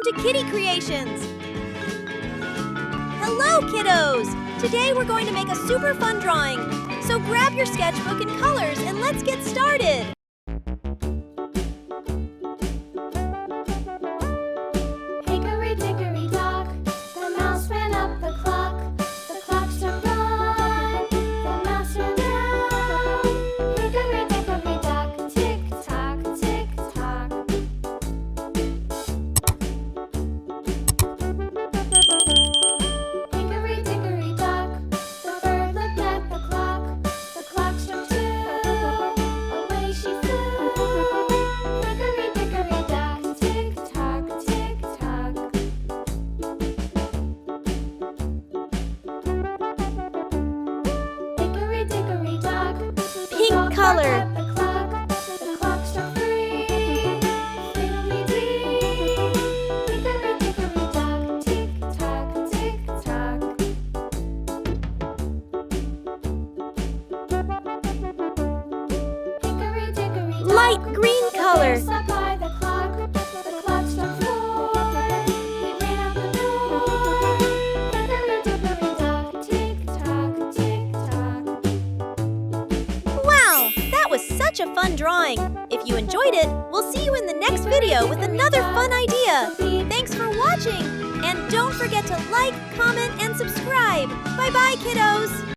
Welcome to Kitty Creations! Hello, kiddos! Today we're going to make a super fun drawing. So grab your sketchbook and colors and let's get started! Hickory-dickory-dock, the mouse ran up the clock. The clock struck one, the mouse ran down. Hickory-dickory-dock, tick-tock, tick-tock. Hickory-dickory-dock, the bird looked at the clock. The clock struck two, away she flew. Hickory-dickory-dock, tick-tock, tick-tock. Hickory-dickory-dock, Pink dog color. barked at the clock. The clock struck three, fiddly-dee. Hickory-dickory-dock, tick-tock, tick-tock. Hickory-dickory-dock, Light green the color. bear sat by the clock. The clock struck four, he ran out the door. Hickory-dickory-dock, tick-tock, tick-tock. Wow, that was such a fun drawing! If you enjoyed it, we'll see you in the next video with another fun idea! Thanks for watching! And don't forget to like, comment, and subscribe! Bye-bye, kiddos!